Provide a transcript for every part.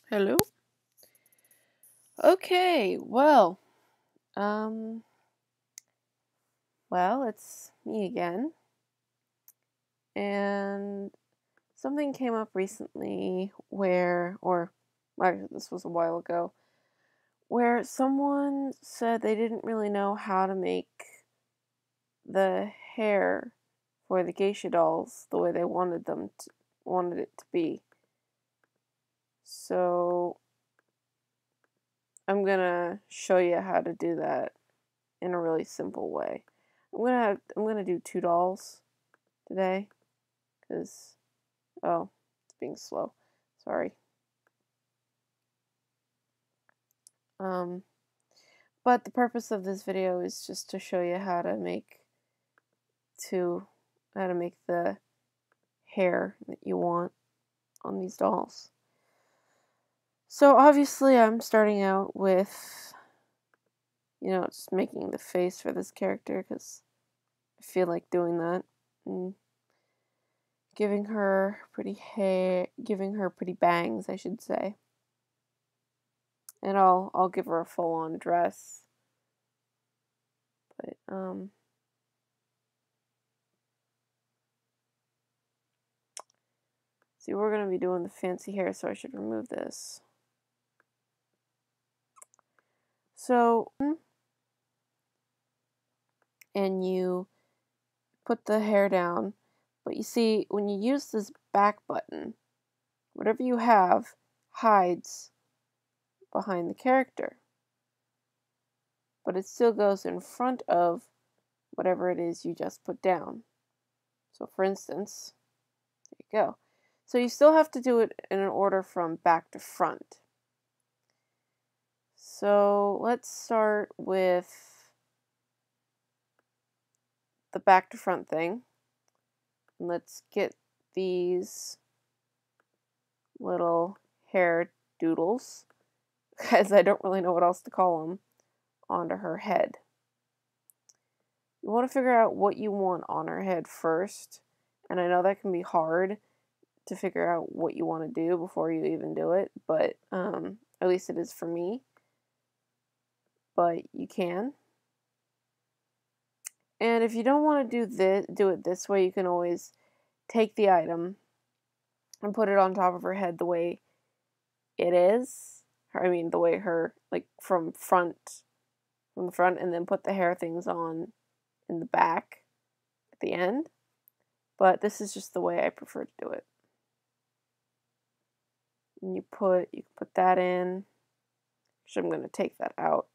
Hello? Okay, um, it's me again. And something came up recently actually, this was a while ago, where someone said they didn't really know how to make the hair for the geisha dolls the way they wanted it to be. So I'm gonna show you how to do that in a really simple way. I'm gonna do two dolls today, because it's being slow. Sorry. Um, but the purpose of this video is just to show you to how to make the hair that you want on these dolls. So obviously I'm starting out with, just making the face for this character because I feel like doing that and giving her pretty bangs, I should say. And I'll give her a full-on dress. But see, we're gonna be doing the fancy hair, so I should remove this. So, and you put the hair down, but you see, when you use this back button, whatever you have hides behind the character, but it still goes in front of whatever it is you just put down. So for instance, there you go. So you still have to do it in an order from back to front. So let's start with the back to front thing. And let's get these little hair doodles, because I don't really know what else to call them, onto her head. You want to figure out what you want on her head first, and I know that can be hard to figure out what you want to do before you even do it, but at least it is for me. But you can. And if you don't want to do it this way, you can always take the item and put it on top of her head the way it is. The way her, like, from the front, and then put the hair things on in the back at the end. But this is just the way I prefer to do it. And you can put that in. Actually, I'm going to take that out.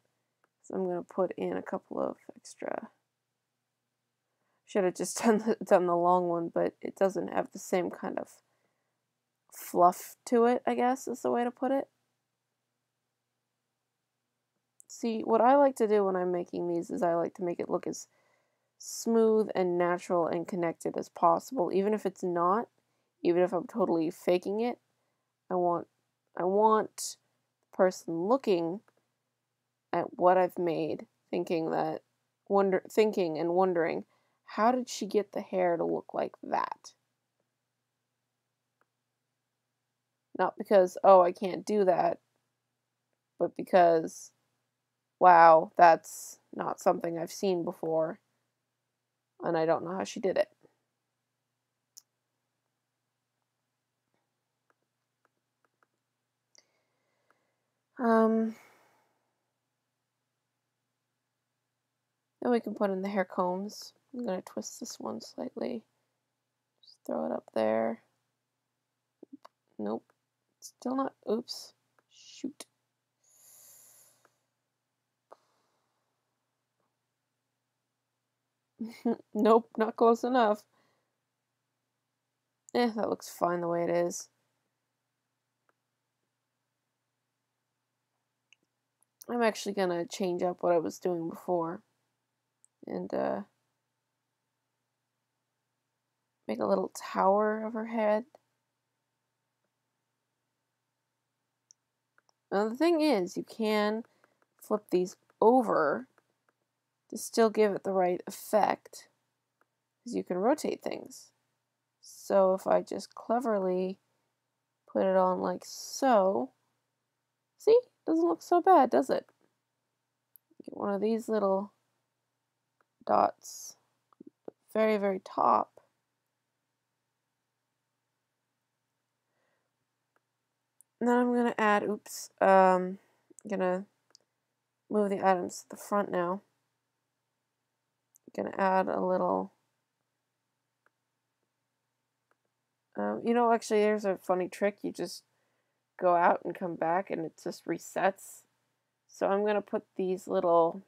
So I'm going to put in a couple of extra. Should have just done the long one, but it doesn't have the same kind of fluff to it, I guess is the way to put it. See, what I like to do when I'm making these is I like to make it look as smooth and natural and connected as possible, even if it's not, even if I'm totally faking it. I want the person looking at what I've made, thinking and wondering, how did she get the hair to look like that? Not because, oh, I can't do that, but because, wow, that's not something I've seen before, and I don't know how she did it. Then we can put in the hair combs. I'm going to twist this one slightly. Just throw it up there. Nope. Still not. Oops. Shoot. Nope, not close enough. That looks fine the way it is. I'm actually going to change up what I was doing before. And, make a little tower of her head. Now the thing is, you can flip these over to still give it the right effect, because you can rotate things. So if I just cleverly put it on like so, See? Doesn't look so bad, does it? Get one of these little dots. Very, very top. And then I'm gonna add, oops, gonna move the items to the front now. Gonna add a little, actually there's a funny trick. You just go out and come back and it just resets. So I'm gonna put these little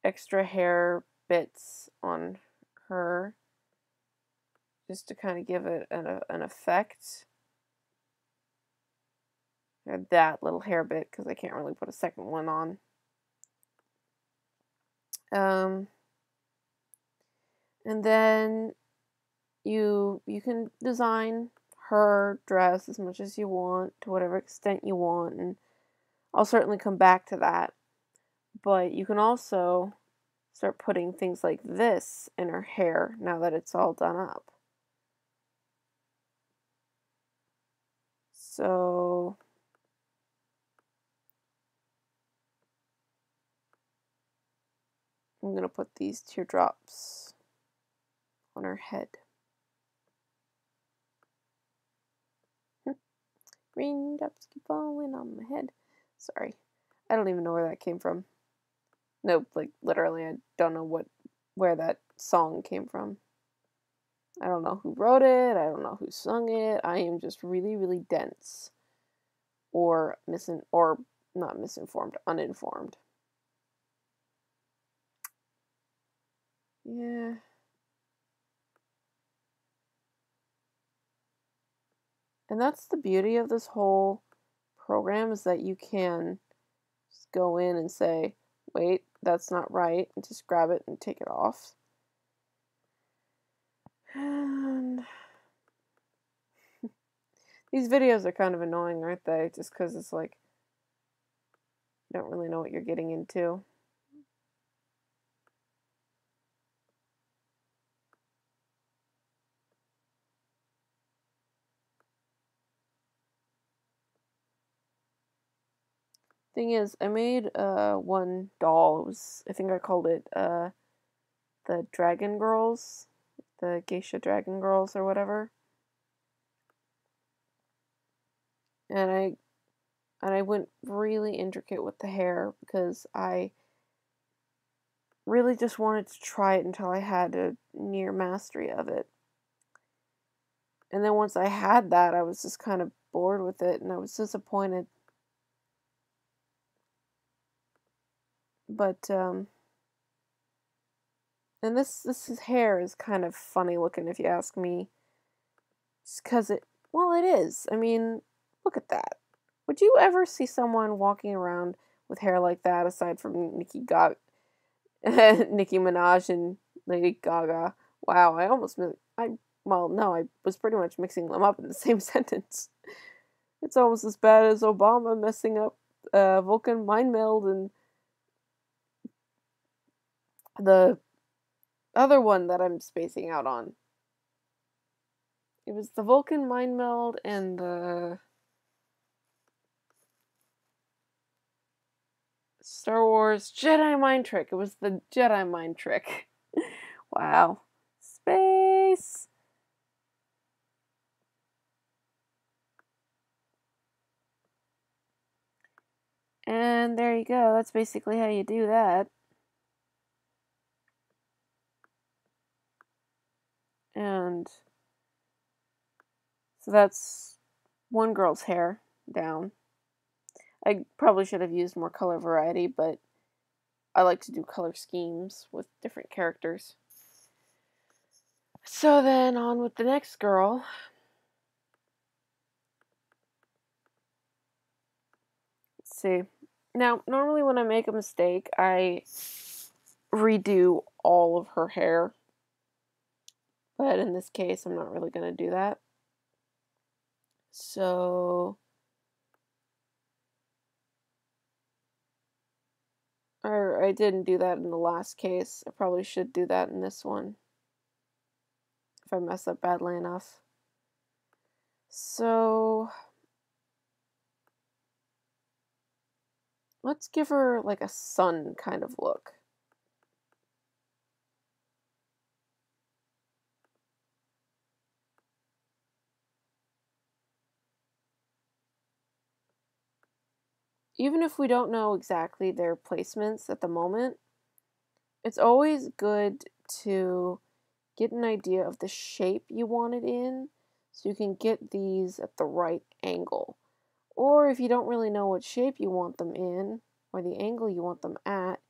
extra hair bits on her just to kind of give it an effect. Or that little hair bit because I can't really put a second one on. And then you can design her dress as much as you want to whatever extent you want, and I'll certainly come back to that. But you can also start putting things like this in her hair now that it's all done up. So I'm going to put these teardrops on her head. Raindrops keep falling on my head. Sorry. I don't even know where that came from. No, like literally I don't know where that song came from. I don't know who wrote it, I don't know who sung it. I am just really, really dense. Or not misinformed, uninformed. Yeah. And that's the beauty of this whole program, is that you can just go in and say, wait, that's not right, and just grab it and take it off. And these videos are kind of annoying, aren't they? Just because it's like, you don't really know what you're getting into. Thing is, I made one doll. I think I called it the Dragon Girls, the Geisha Dragon Girls or whatever. And I went really intricate with the hair because I really just wanted to try it until I had a near mastery of it. And then once I had that, I was just kind of bored with it and I was disappointed. But and this hair is kind of funny looking if you ask me. Just because it is. I mean, look at that. Would you ever see someone walking around with hair like that aside from Nicki Minaj and Lady Gaga? Wow, I was pretty much mixing them up in the same sentence. It's almost as bad as Obama messing up Vulcan mind meld and the other one that I'm spacing out on. It was the Vulcan mind meld and the Star Wars Jedi mind trick. It was the Jedi mind trick. Wow. Space. And there you go. That's basically how you do that. And so that's one girl's hair down. I probably should have used more color variety, but I like to do color schemes with different characters. So then on with the next girl. Let's see. Now, normally when I make a mistake, I redo all of her hair. But in this case, I'm not really going to do that. So, or I didn't do that in the last case. I probably should do that in this one if I mess up badly enough. So, Let's give her like a sun kind of look. Even if we don't know exactly their placements at the moment, it's always good to get an idea of the shape you want it in so you can get these at the right angle. Or if you don't really know what shape you want them in or the angle you want them at,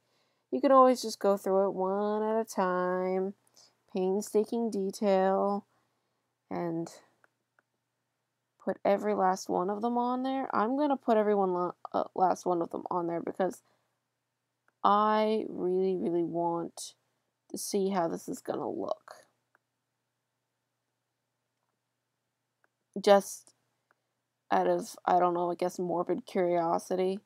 you can always just go through it one at a time, painstaking detail, and put every last one of them on there. I'm going to put last one of them on there because I really, really want to see how this is going to look. Just out of, I don't know, I guess morbid curiosity.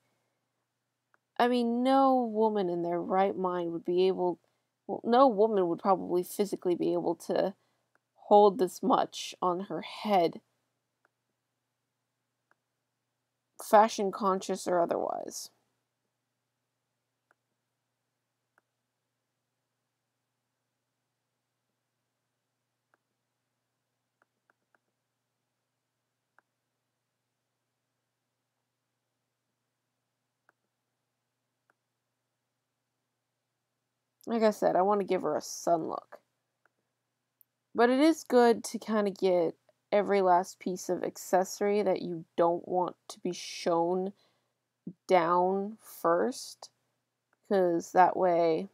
I mean, no woman in their right mind would be able, well, no woman would probably physically be able to hold this much on her head, fashion conscious or otherwise. Like I said, I want to give her a sun look. But it is good to kind of get every last piece of accessory that you don't want to be shown down first, because that way,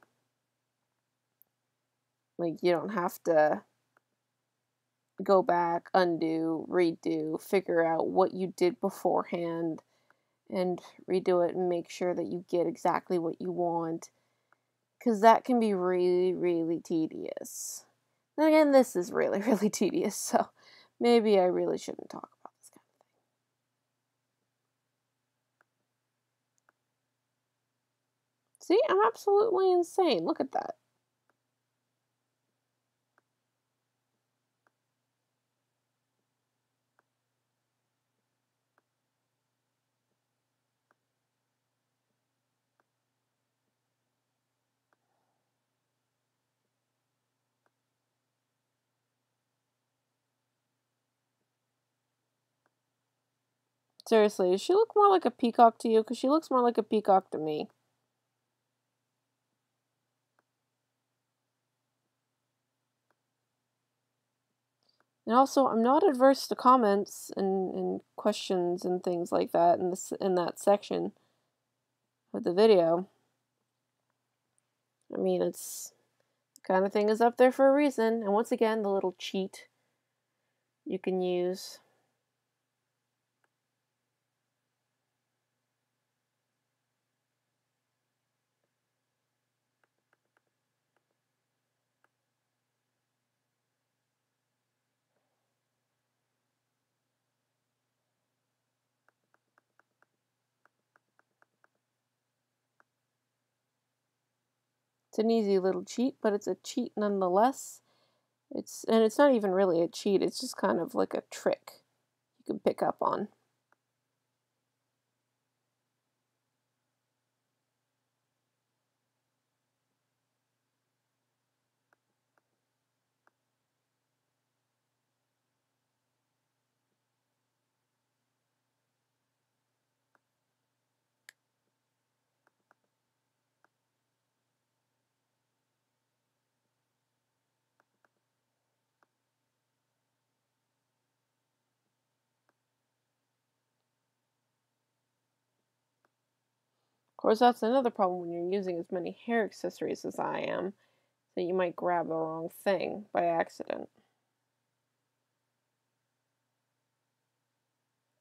like, you don't have to go back, undo, redo, figure out what you did beforehand, and redo it and make sure that you get exactly what you want, because that can be really, really tedious. Then again, this is really, really tedious, so maybe I really shouldn't talk about this kind of thing. See, I'm absolutely insane. Look at that. Seriously, does she look more like a peacock to you? Because she looks more like a peacock to me. And also, I'm not adverse to comments and questions and things like that in that section of the video. I mean, it's the kind of thing is up there for a reason. And once again, the little cheat you can use. It's an easy little cheat, but it's a cheat nonetheless. It's not even really a cheat, it's just kind of like a trick you can pick up on. Of course, that's another problem when you're using as many hair accessories as I am, that you might grab the wrong thing by accident.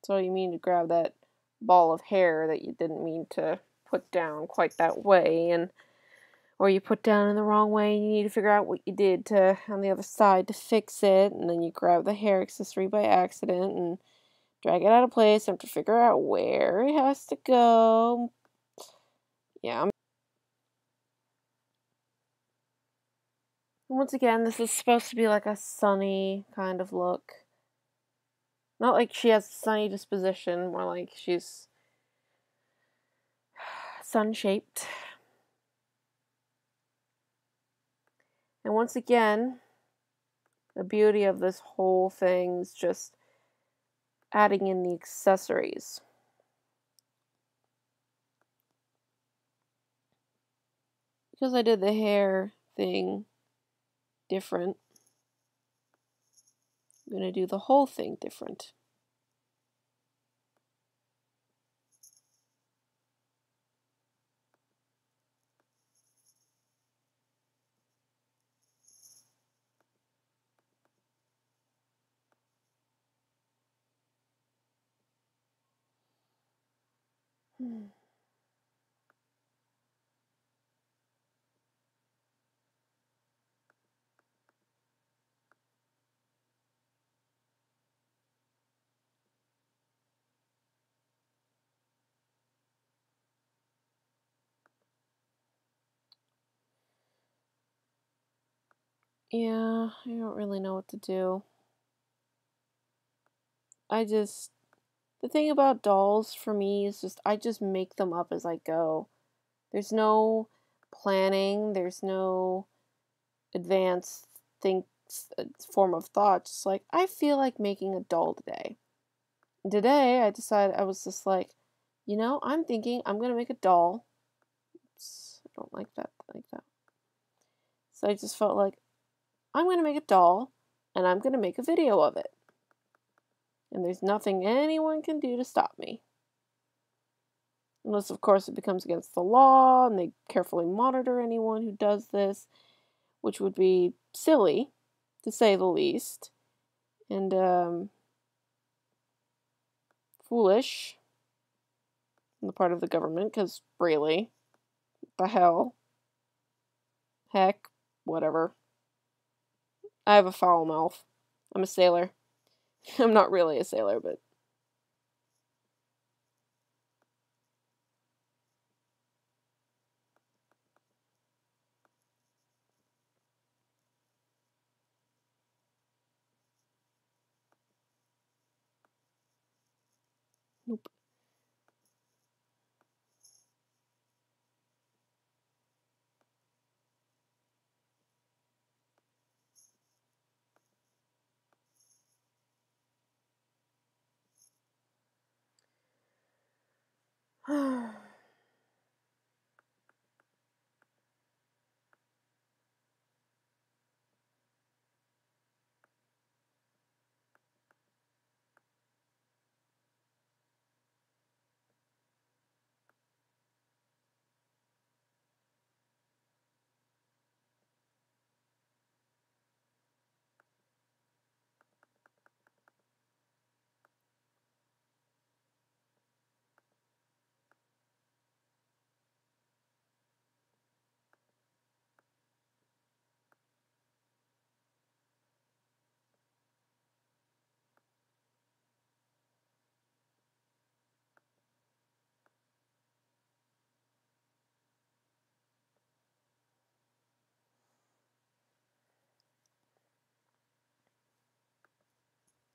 So you mean to grab that ball of hair that you didn't mean to put down quite that way, and or you put down in the wrong way and you need to figure out what you did to on the other side to fix it, and then you grab the hair accessory by accident and drag it out of place and have to figure out where it has to go. Yeah. Once again, this is supposed to be like a sunny kind of look. Not like she has a sunny disposition, more like she's sun-shaped. And once again, the beauty of this whole thing is just adding in the accessories. Because I did the hair thing different, I'm going to do the whole thing different. Yeah, I don't really know what to do. The thing about dolls for me is just, I just make them up as I go. There's no planning, there's no advanced form of thought. Just like, I feel like making a doll today. And today, I decided, I was just like, I'm thinking I'm going to make a doll. Oops, I don't like that, So I just felt like, I'm going to make a doll, and I'm going to make a video of it. And there's nothing anyone can do to stop me. Unless, of course, it becomes against the law, and they carefully monitor anyone who does this, which would be silly, to say the least. And, foolish on the part of the government, because really, what the hell? Heck, whatever. I have a foul mouth. I'm a sailor. I'm not really a sailor, but... Nope.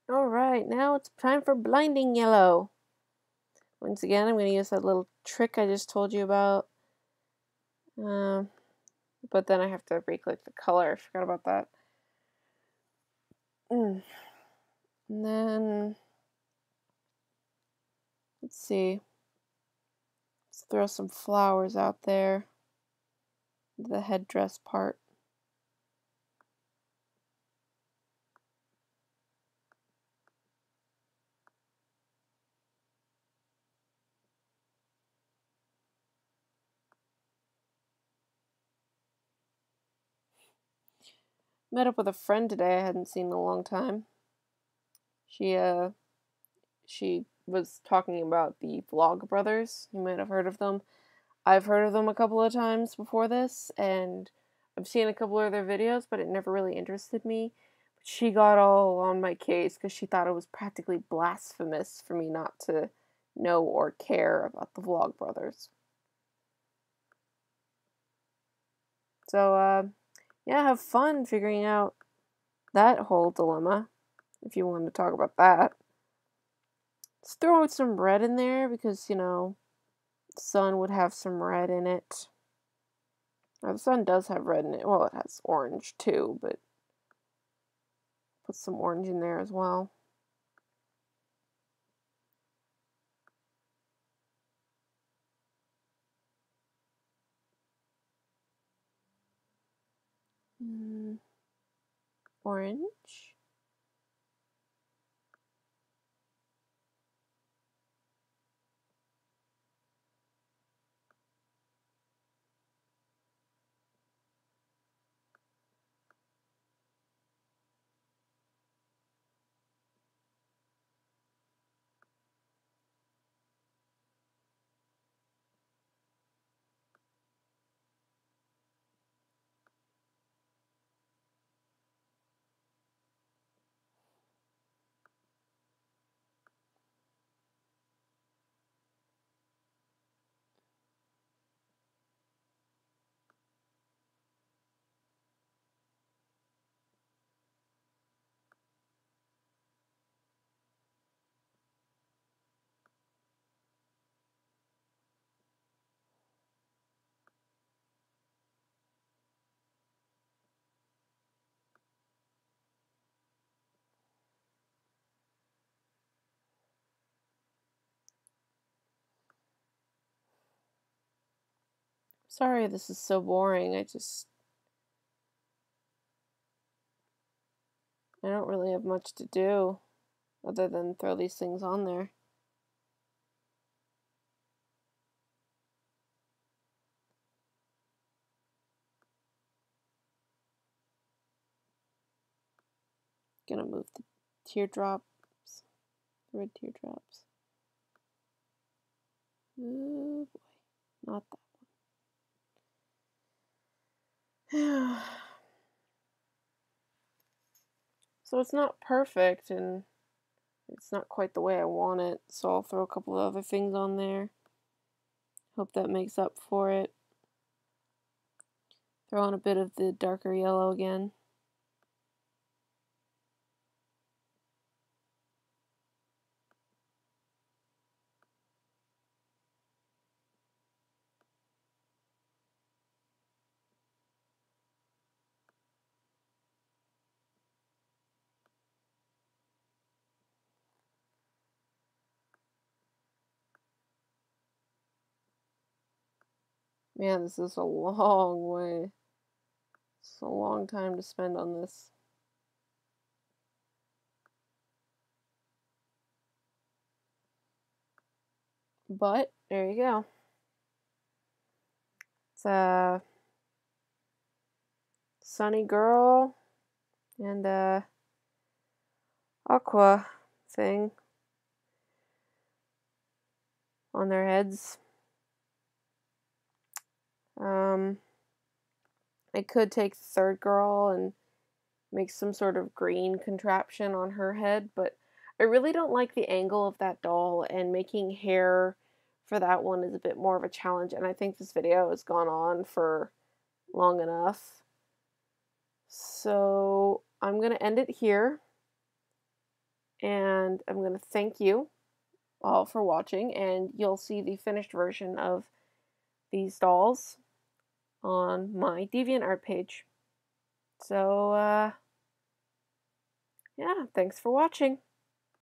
Alright, now it's time for blinding yellow. Once again, I'm going to use that little trick I just told you about. But then I have to re-click the color. I forgot about that. And then, let's see. Let's throw some flowers out there. The headdress part. Met up with a friend today I hadn't seen in a long time. She was talking about the Vlog Brothers. You might have heard of them. I've heard of them a couple of times before this, and I've seen a couple of their videos, but it never really interested me. But she got all on my case because she thought it was practically blasphemous for me not to know or care about the Vlog Brothers. So, yeah, have fun figuring out that whole dilemma, if you want to talk about that. Let's throw some red in there because, sun would have some red in it. Now, the sun does have red in it. Well, it has orange too, but put some orange in there as well. Orange. Sorry this is so boring. I don't really have much to do other than throw these things on there. Gonna move the teardrops, the red teardrops. Oh boy, not that one. So it's not perfect and it's not quite the way I want it, so I'll throw a couple of other things on there. Hope that makes up for it. Throw on a bit of the darker yellow again. Man, this is a long way. It's a long time to spend on this. But there you go. It's a sunny girl and a aqua thing on their heads. I could take the third girl and make some sort of green contraption on her head, but I really don't like the angle of that doll, and making hair for that one is a bit more of a challenge, and I think this video has gone on for long enough. So I'm going to end it here, and I'm going to thank you all for watching, and you'll see the finished version of these dolls on my DeviantArt page. So, yeah, thanks for watching.